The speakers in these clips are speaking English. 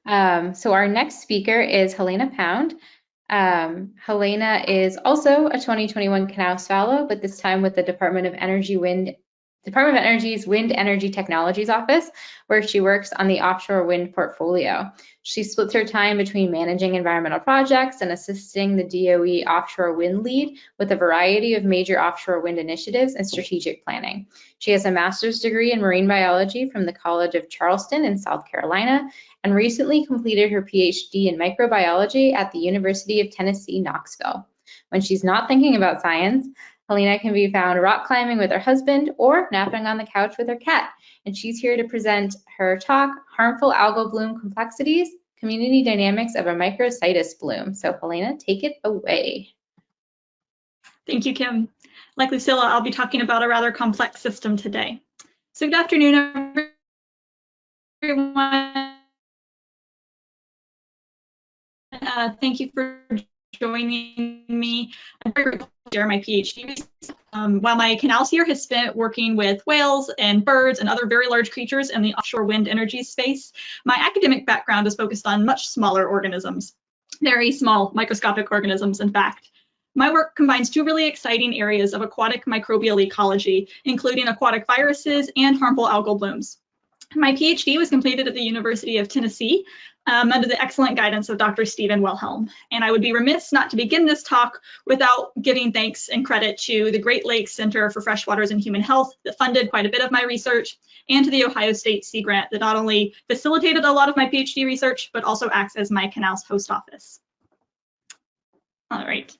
So our next speaker is Helena Pound. Helena is also a 2021 Knauss Fellow, but this time with the Department of Energy's Wind Energy Technologies Office, where she works on the offshore wind portfolio. She splits her time between managing environmental projects and assisting the DOE Offshore Wind lead with a variety of major offshore wind initiatives and strategic planning. She has a master's degree in marine biology from the College of Charleston in South Carolina and recently completed her PhD in microbiology at the University of Tennessee Knoxville. When she's not thinking about science, Helena can be found rock climbing with her husband or napping on the couch with her cat. And she's here to present her talk, Harmful Algal Bloom Complexities, Community Dynamics of a Microcystis Bloom. So Helena, take it away. Thank you, Kim. Like Lucilla, I'll be talking about a rather complex system today. So good afternoon, everyone. Thank you for joining me. I'm very grateful to share my PhD. While my Knauss year has spent working with whales and birds and other very large creatures in the offshore wind energy space, my academic background is focused on much smaller organisms, very small microscopic organisms, in fact. My work combines two really exciting areas of aquatic microbial ecology, including aquatic viruses and harmful algal blooms. My PhD was completed at the University of Tennessee under the excellent guidance of Dr. Stephen Wilhelm. And I would be remiss not to begin this talk without giving thanks and credit to the Great Lakes Center for Freshwaters and Human Health that funded quite a bit of my research, and to the Ohio State Sea Grant that not only facilitated a lot of my PhD research, but also acts as my Knauss host office. All right.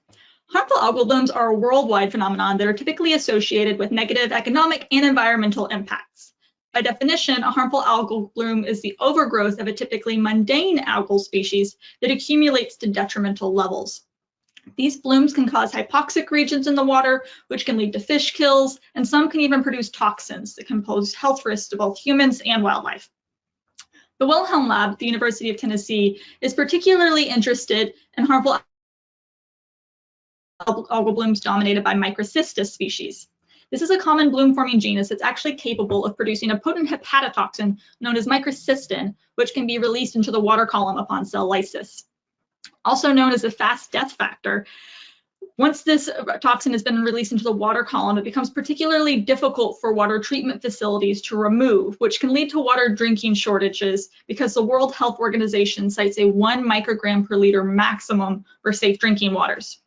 Harmful algal blooms are a worldwide phenomenon that are typically associated with negative economic and environmental impacts. By definition, a harmful algal bloom is the overgrowth of a typically mundane algal species that accumulates to detrimental levels. These blooms can cause hypoxic regions in the water, which can lead to fish kills, and some can even produce toxins that can pose health risks to both humans and wildlife. The Wilhelm Lab at the University of Tennessee is particularly interested in harmful algal blooms dominated by Microcystis species. This is a common bloom-forming genus that's actually capable of producing a potent hepatotoxin known as microcystin, which can be released into the water column upon cell lysis. Also known as a fast death factor, once this toxin has been released into the water column, it becomes particularly difficult for water treatment facilities to remove, which can lead to water drinking shortages because the World Health Organization cites a 1 microgram per liter maximum for safe drinking waters.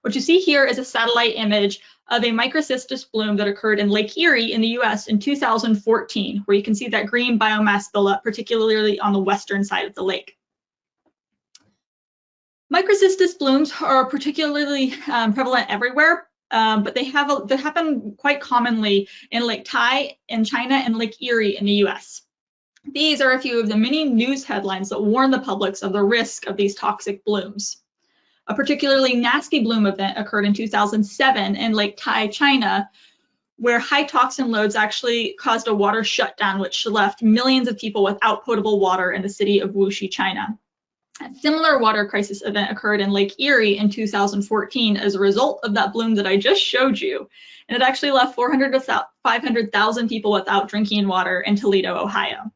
What you see here is a satellite image of a Microcystis bloom that occurred in Lake Erie in the US in 2014, where you can see that green biomass buildup, particularly on the western side of the lake. Microcystis blooms are particularly prevalent everywhere, but they happen quite commonly in Lake Tai in China and Lake Erie in the US. These are a few of the many news headlines that warn the public of the risk of these toxic blooms. A particularly nasty bloom event occurred in 2007 in Lake Tai, China, where high toxin loads actually caused a water shutdown, which left millions of people without potable water in the city of Wuxi, China. A similar water crisis event occurred in Lake Erie in 2014 as a result of that bloom that I just showed you, and it actually left 400 to 500,000 people without drinking water in Toledo, Ohio.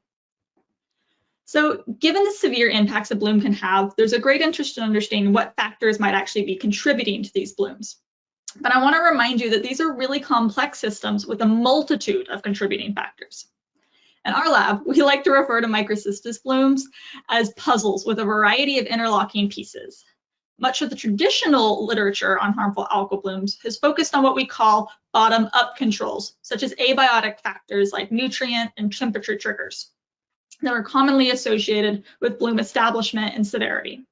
So given the severe impacts a bloom can have, there's a great interest in understanding what factors might actually be contributing to these blooms. But I want to remind you that these are really complex systems with a multitude of contributing factors. In our lab, we like to refer to Microcystis blooms as puzzles with a variety of interlocking pieces. Much of the traditional literature on harmful algal blooms has focused on what we call bottom-up controls, such as abiotic factors like nutrient and temperature triggers that are commonly associated with bloom establishment and severity.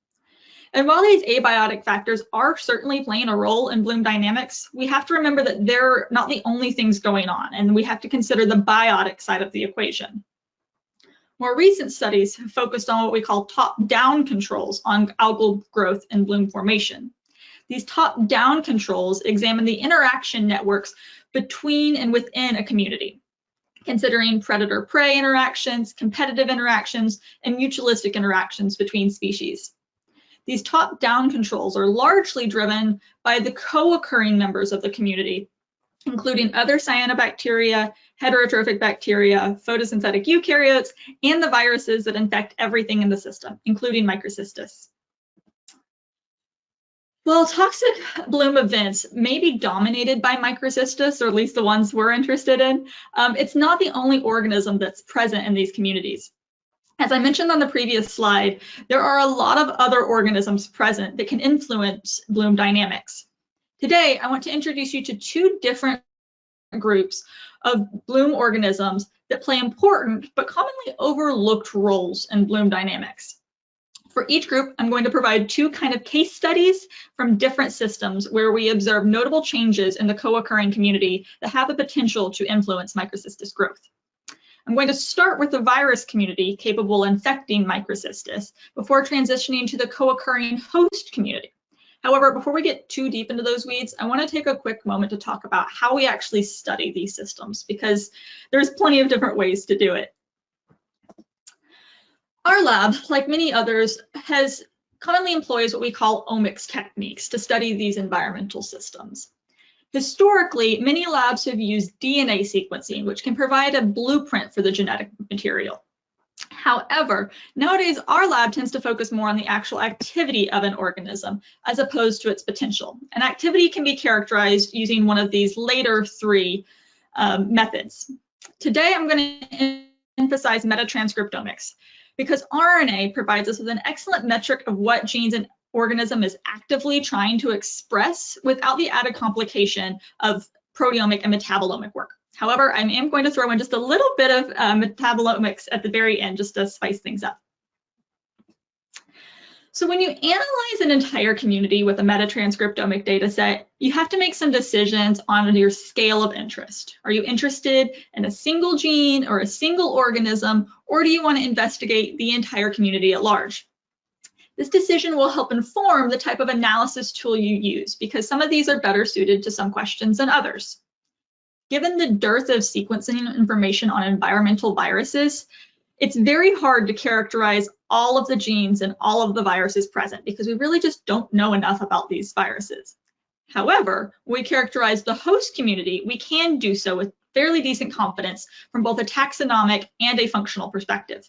And while these abiotic factors are certainly playing a role in bloom dynamics, we have to remember that they're not the only things going on, and we have to consider the biotic side of the equation. More recent studies have focused on what we call top-down controls on algal growth and bloom formation. These top-down controls examine the interaction networks between and within a community, considering predator-prey interactions, competitive interactions, and mutualistic interactions between species. These top-down controls are largely driven by the co-occurring members of the community, including other cyanobacteria, heterotrophic bacteria, photosynthetic eukaryotes, and the viruses that infect everything in the system, including Microcystis. Well, toxic bloom events may be dominated by Microcystis, or at least the ones we're interested in. It's not the only organism that's present in these communities. As I mentioned on the previous slide, there are a lot of other organisms present that can influence bloom dynamics. Today, I want to introduce you to two different groups of bloom organisms that play important but commonly overlooked roles in bloom dynamics. For each group, I'm going to provide two kind of case studies from different systems where we observe notable changes in the co-occurring community that have the potential to influence Microcystis growth. I'm going to start with the virus community capable of infecting Microcystis before transitioning to the co-occurring host community. However, before we get too deep into those weeds, I want to take a quick moment to talk about how we actually study these systems, because there's plenty of different ways to do it. Our lab, like many others, commonly employs what we call omics techniques to study these environmental systems. Historically, many labs have used DNA sequencing, which can provide a blueprint for the genetic material. However, nowadays our lab tends to focus more on the actual activity of an organism as opposed to its potential. And activity can be characterized using one of these later three methods. Today, I'm going to emphasize metatranscriptomics, because RNA provides us with an excellent metric of what genes an organism is actively trying to express without the added complication of proteomic and metabolomic work. However, I am going to throw in just a little bit of metabolomics at the very end just to spice things up. So when you analyze an entire community with a metatranscriptomic data set, you have to make some decisions on your scale of interest. Are you interested in a single gene or a single organism, or do you want to investigate the entire community at large? This decision will help inform the type of analysis tool you use, because some of these are better suited to some questions than others. Given the dearth of sequencing information on environmental viruses, it's very hard to characterize all of the genes and all of the viruses present, because we really just don't know enough about these viruses. However, when we characterize the host community, we can do so with fairly decent confidence from both a taxonomic and a functional perspective.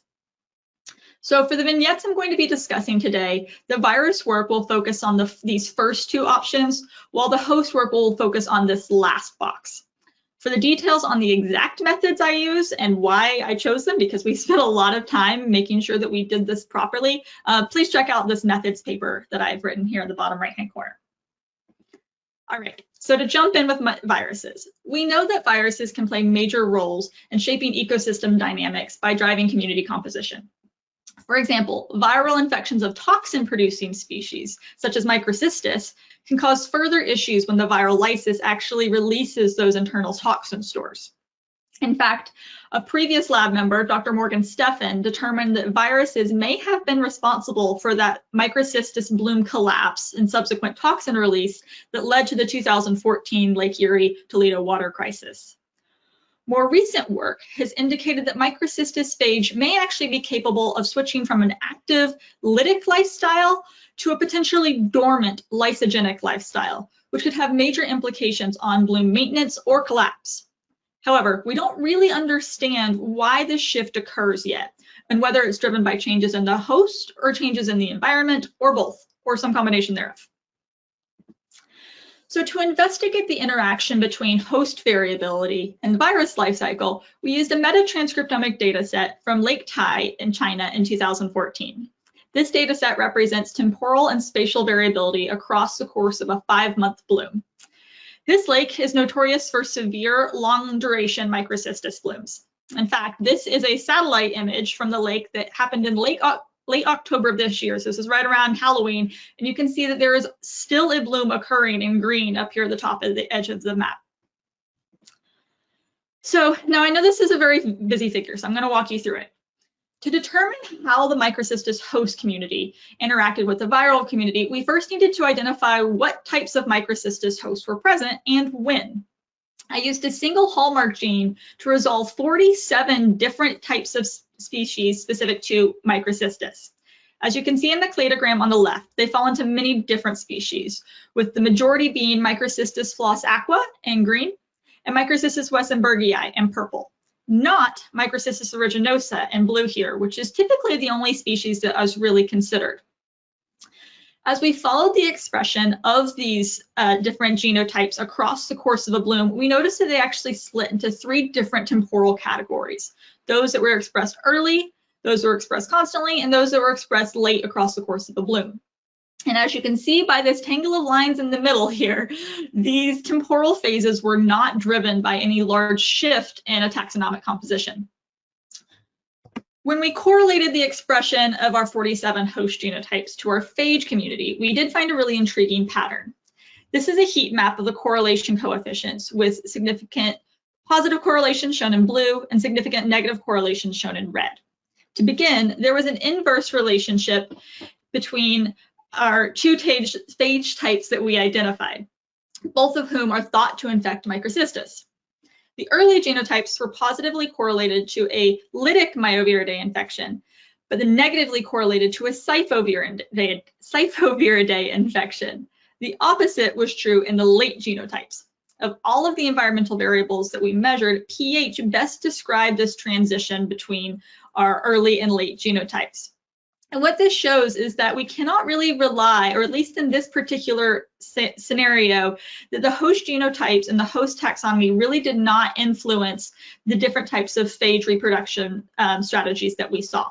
So for the vignettes I'm going to be discussing today, the virus work will focus on these first two options, while the host work will focus on this last box. For the details on the exact methods I use and why I chose them, because we spent a lot of time making sure that we did this properly, please check out this methods paper that I've written here in the bottom right-hand corner. All right, so to jump in with viruses, we know that viruses can play major roles in shaping ecosystem dynamics by driving community composition. For example, viral infections of toxin-producing species, such as Microcystis, can cause further issues when the viral lysis actually releases those internal toxin stores. In fact, a previous lab member, Dr. Morgan Steffen, determined that viruses may have been responsible for that Microcystis bloom collapse and subsequent toxin release that led to the 2014 Lake Erie Toledo water crisis. More recent work has indicated that Microcystis phage may actually be capable of switching from an active lytic lifestyle to a potentially dormant lysogenic lifestyle, which could have major implications on bloom maintenance or collapse. However, we don't really understand why this shift occurs yet, and whether it's driven by changes in the host or changes in the environment, or both, or some combination thereof. So to investigate the interaction between host variability and the virus life cycle, we used a metatranscriptomic dataset from Lake Tai in China in 2014. This dataset represents temporal and spatial variability across the course of a 5-month bloom. This lake is notorious for severe, long-duration Microcystis blooms. In fact, this is a satellite image from the lake that happened in late October of this year. So this is right around Halloween, and you can see that there is still a bloom occurring in green up here at the top of the edge of the map. So now I know this is a very busy figure, so I'm going to walk you through it. To determine how the Microcystis host community interacted with the viral community, we first needed to identify what types of Microcystis hosts were present and when. I used a single hallmark gene to resolve 47 different types of species specific to Microcystis. As you can see in the cladogram on the left, they fall into many different species, with the majority being Microcystis floss aqua in green, and Microcystis wessenbergii in purple, not Microcystis aeruginosa in blue here, which is typically the only species that is really considered. As we followed the expression of these different genotypes across the course of a bloom, we noticed that they actually split into 3 different temporal categories: those that were expressed early, those that were expressed constantly, and those that were expressed late across the course of a bloom. And as you can see by this tangle of lines in the middle here, these temporal phases were not driven by any large shift in a taxonomic composition. When we correlated the expression of our 47 host genotypes to our phage community, we did find a really intriguing pattern. This is a heat map of the correlation coefficients with significant positive correlations shown in blue and significant negative correlations shown in red. To begin, there was an inverse relationship between our 2 phage types that we identified, both of whom are thought to infect Microcystis. The early genotypes were positively correlated to a lytic Myoviridae infection, but the negatively correlated to a Syphoviridae infection. The opposite was true in the late genotypes. Of all of the environmental variables that we measured, pH best described this transition between our early and late genotypes. And what this shows is that we cannot really rely, or at least in this particular scenario, that the host genotypes and the host taxonomy really did not influence the different types of phage reproduction strategies that we saw.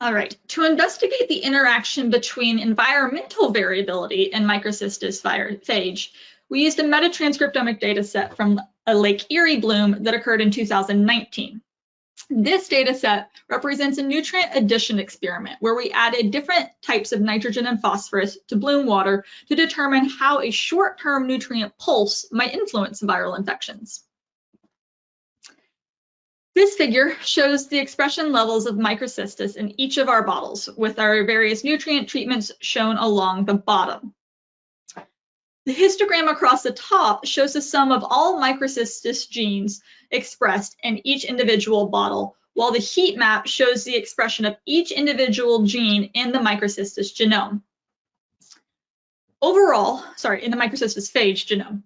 All right, to investigate the interaction between environmental variability and Microcystis phage, we used a metatranscriptomic data set from a Lake Erie bloom that occurred in 2019. This data set represents a nutrient addition experiment where we added different types of nitrogen and phosphorus to bloom water to determine how a short-term nutrient pulse might influence viral infections. This figure shows the expression levels of Microcystis in each of our bottles, with our various nutrient treatments shown along the bottom. The histogram across the top shows the sum of all Microcystis genes expressed in each individual bottle, while the heat map shows the expression of each individual gene in the Microcystis genome. Overall, in the Microcystis phage genome.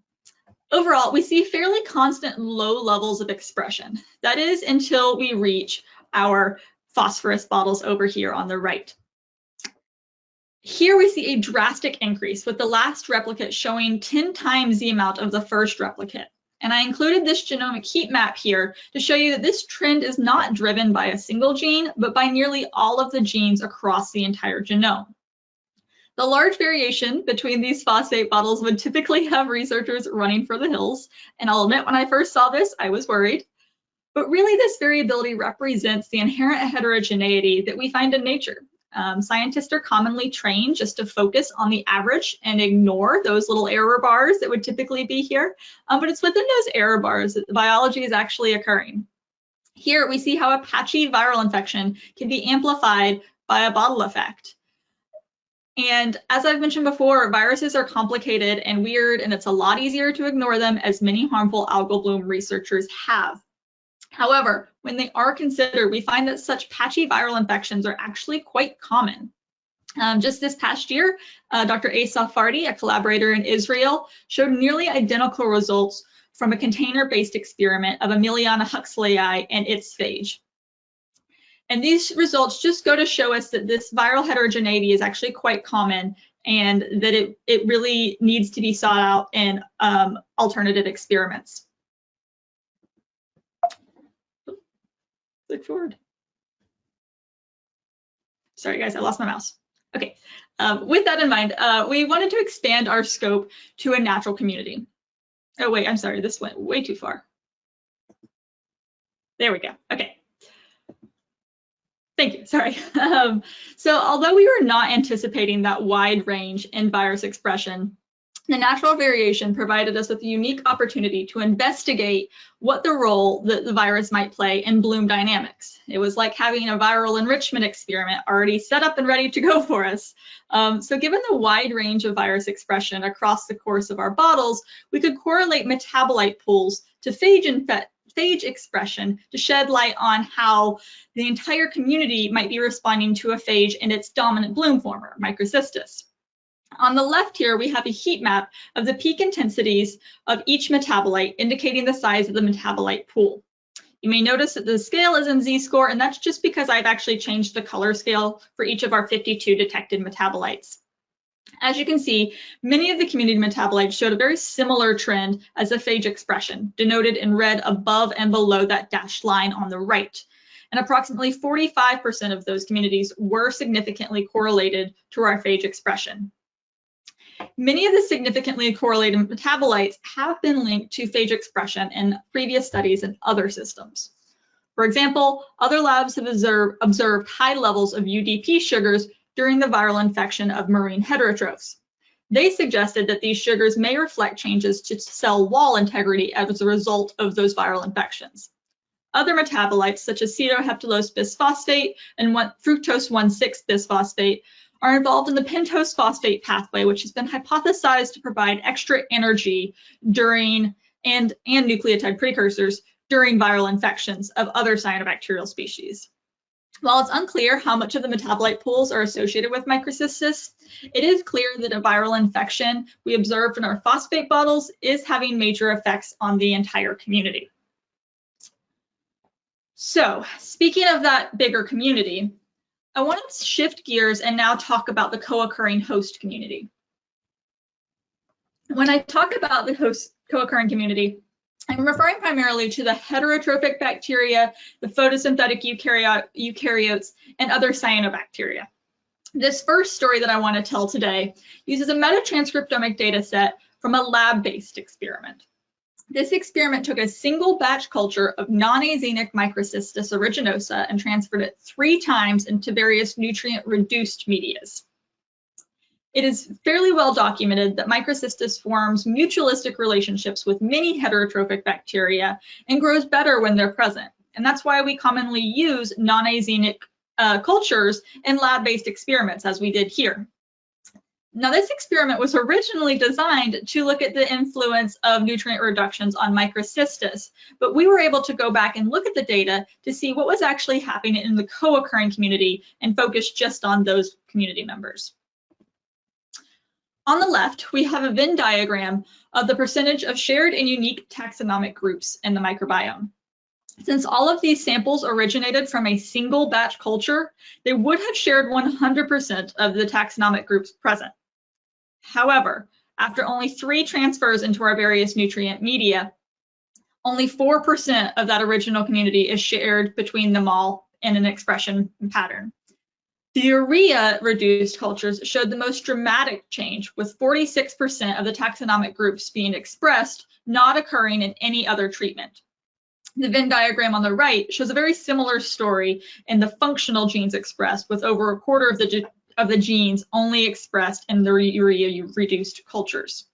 Overall, we see fairly constant low levels of expression. That is until we reach our phosphorus bottles over here on the right. Here we see a drastic increase, with the last replicate showing 10 times the amount of the first replicate. And I included this genomic heat map here to show you that this trend is not driven by a single gene, but by nearly all of the genes across the entire genome. The large variation between these phosphate bottles would typically have researchers running for the hills, and I'll admit when I first saw this, I was worried. But really, this variability represents the inherent heterogeneity that we find in nature. Scientists are commonly trained just to focus on the average and ignore those little error bars that would typically be here, but it's within those error bars that the biology is actually occurring. Here we see how a patchy viral infection can be amplified by a bottle effect. And as I've mentioned before, viruses are complicated and weird, and it's a lot easier to ignore them, as many harmful algal bloom researchers have. However, when they are considered, we find that such patchy viral infections are actually quite common. Just this past year, Dr. Asaf Fardi, a collaborator in Israel, showed nearly identical results from a container-based experiment of Aemiliana huxleyi and its phage. And these results just go to show us that this viral heterogeneity is actually quite common, and that it really needs to be sought out in alternative experiments. Click forward. Sorry guys, I lost my mouse. Okay, with that in mind, we wanted to expand our scope to a natural community. Oh wait, I'm sorry, this went way too far. There we go, okay. Thank you, sorry. So although we were not anticipating that wide range in virus expression, the natural variation provided us with a unique opportunity to investigate what the role that the virus might play in bloom dynamics. It was like having a viral enrichment experiment already set up and ready to go for us. So given the wide range of virus expression across the course of our bottles, we could correlate metabolite pools to phage expression to shed light on how the entire community might be responding to a phage and its dominant bloom former, Microcystis. On the left here, we have a heat map of the peak intensities of each metabolite, indicating the size of the metabolite pool. You may notice that the scale is in Z-score, and that's just because I've actually changed the color scale for each of our 52 detected metabolites. As you can see, many of the community metabolites showed a very similar trend as the phage expression, denoted in red above and below that dashed line on the right. And approximately 45% of those communities were significantly correlated to our phage expression. Many of the significantly correlated metabolites have been linked to phage expression in previous studies in other systems. For example, other labs have observed high levels of UDP sugars during the viral infection of marine heterotrophs. They suggested that these sugars may reflect changes to cell wall integrity as a result of those viral infections. Other metabolites, such as acetoheptulose bisphosphate and fructose 1,6 bisphosphate, are involved in the pentose phosphate pathway, which has been hypothesized to provide extra energy during and nucleotide precursors during viral infections of other cyanobacterial species. While it's unclear how much of the metabolite pools are associated with microcystis, it is clear that a viral infection we observed in our phosphate bottles is having major effects on the entire community. So, speaking of that bigger community, I want to shift gears and now talk about the co-occurring host community. When I talk about the co-occurring community, I'm referring primarily to the heterotrophic bacteria, the photosynthetic eukaryotes, and other cyanobacteria. This first story that I want to tell today uses a metatranscriptomic data set from a lab-based experiment. This experiment took a single batch culture of non-azenic Microcystis aeruginosa and transferred it 3 times into various nutrient-reduced medias. It is fairly well documented that Microcystis forms mutualistic relationships with many heterotrophic bacteria and grows better when they're present. And that's why we commonly use non-azenic cultures in lab-based experiments, as we did here. Now, this experiment was originally designed to look at the influence of nutrient reductions on Microcystis, but we were able to go back and look at the data to see what was actually happening in the co-occurring community and focus just on those community members. On the left, we have a Venn diagram of the percentage of shared and unique taxonomic groups in the microbiome. Since all of these samples originated from a single batch culture, they would have shared 100% of the taxonomic groups present. However, after only 3 transfers into our various nutrient media, only 4% of that original community is shared between them all in an expression pattern. The urea-reduced cultures showed the most dramatic change, with 46% of the taxonomic groups being expressed, not occurring in any other treatment. The Venn diagram on the right shows a very similar story in the functional genes expressed, with over a quarter of the genes only expressed in the urea-reduced cultures.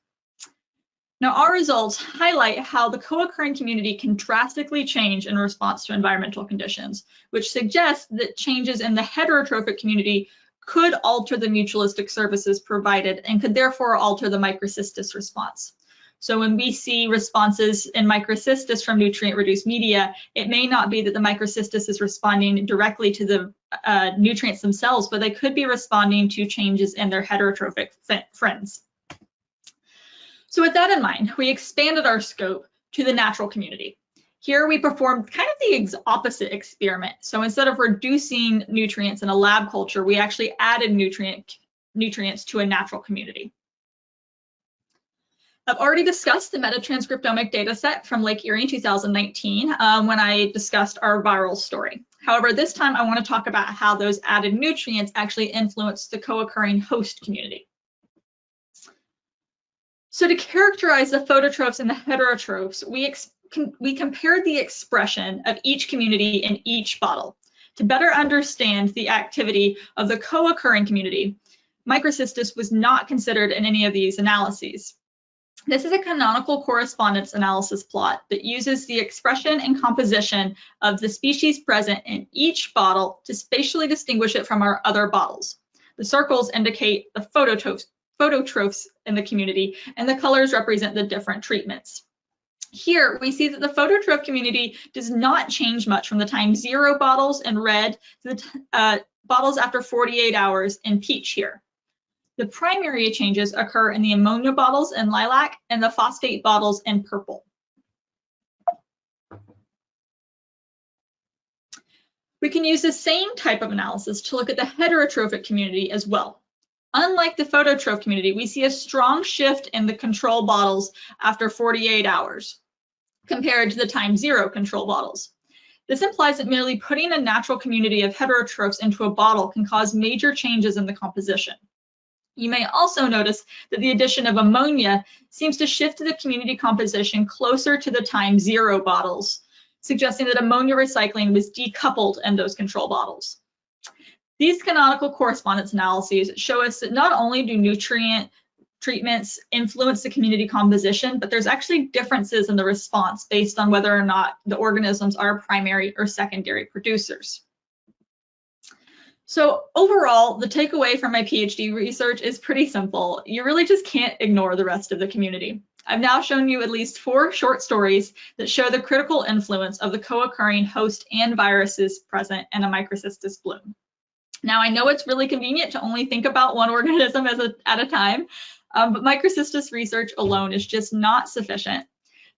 Now, our results highlight how the co-occurring community can drastically change in response to environmental conditions, which suggests that changes in the heterotrophic community could alter the mutualistic services provided and could therefore alter the Microcystis response. So when we see responses in Microcystis from nutrient-reduced media, it may not be that the Microcystis is responding directly to the nutrients themselves, but they could be responding to changes in their heterotrophic friends. So with that in mind, we expanded our scope to the natural community. Here we performed kind of the opposite experiment. So instead of reducing nutrients in a lab culture, we actually added nutrients to a natural community. I've already discussed the metatranscriptomic data set from Lake Erie in 2019 when I discussed our viral story. However, this time I want to talk about how those added nutrients actually influence the co-occurring host community. So to characterize the phototrophs and the heterotrophs, we compared the expression of each community in each bottle. To better understand the activity of the co-occurring community, Microcystis was not considered in any of these analyses. This is a canonical correspondence analysis plot that uses the expression and composition of the species present in each bottle to spatially distinguish it from our other bottles. The circles indicate the phototrophs in the community, and the colors represent the different treatments. Here, we see that the phototroph community does not change much from the time 0 bottles in red to the bottles after 48 hours in peach here. The primary changes occur in the ammonia bottles in lilac and the phosphate bottles in purple. We can use the same type of analysis to look at the heterotrophic community as well. Unlike the phototroph community, we see a strong shift in the control bottles after 48 hours compared to the time zero control bottles. This implies that merely putting a natural community of heterotrophs into a bottle can cause major changes in the composition. You may also notice that the addition of ammonia seems to shift the community composition closer to the time zero bottles, suggesting that ammonia recycling was decoupled in those control bottles. These canonical correspondence analyses show us that not only do nutrient treatments influence the community composition, but there's actually differences in the response based on whether or not the organisms are primary or secondary producers. So overall, the takeaway from my PhD research is pretty simple. You really just can't ignore the rest of the community. I've now shown you at least 4 short stories that show the critical influence of the co-occurring host and viruses present in a Microcystis bloom. Now, I know it's really convenient to only think about one organism at a time, but Microcystis research alone is just not sufficient.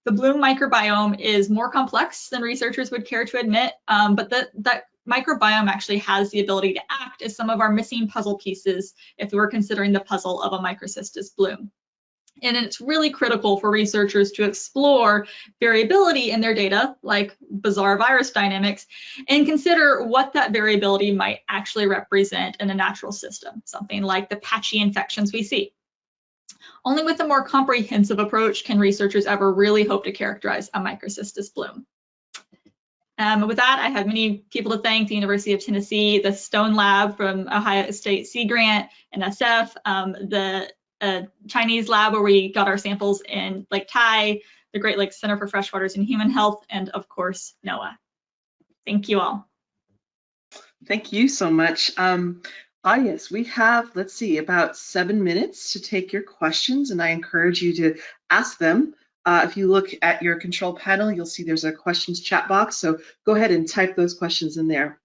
The bloom microbiome is more complex than researchers would care to admit, but that microbiome actually has the ability to act as some of our missing puzzle pieces if we're considering the puzzle of a Microcystis bloom. And it's really critical for researchers to explore variability in their data, like bizarre virus dynamics, and consider what that variability might actually represent in a natural system, something like the patchy infections we see. Only with a more comprehensive approach can researchers ever really hope to characterize a Microcystis bloom. With that, I have many people to thank: the University of Tennessee, the Stone Lab from Ohio State Sea Grant and SF, the Chinese lab where we got our samples in Lake Tai, the Great Lakes Center for Freshwaters and Human Health, and of course, NOAA. Thank you all. Thank you so much. Yes, we have, let's see, about 7 minutes to take your questions, and I encourage you to ask them. If you look at your control panel, you'll see there's a questions chat box, so go ahead and type those questions in there.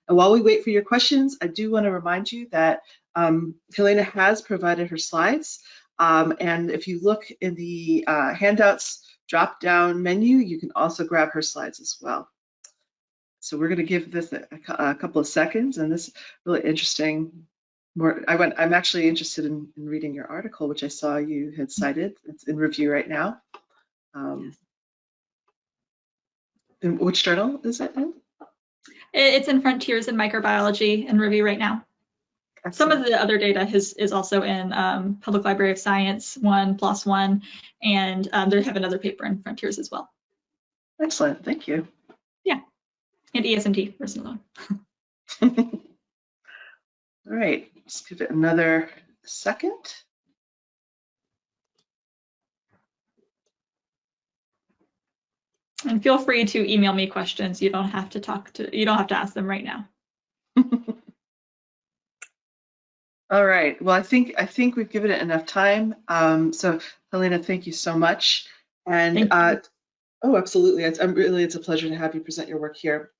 And while we wait for your questions, I do want to remind you that Helena has provided her slides, and if you look in the handouts drop-down menu, you can also grab her slides as well. So we're going to give this a couple of seconds, and this is really interesting. I'm actually interested in reading your article, which I saw you had cited. It's in review right now. In which journal is it in? It's in Frontiers in Microbiology in review right now. Excellent. Some of the other data is also in Public Library of Science 1+1, and they have another paper in Frontiers as well. Excellent, thank you. Yeah, and ESMT, personal. All right, just give it another second. And feel free to email me questions. You don't have to ask them right now. All right. Well, I think we've given it enough time. So Helena, thank you so much. And oh, absolutely. It's a pleasure to have you present your work here.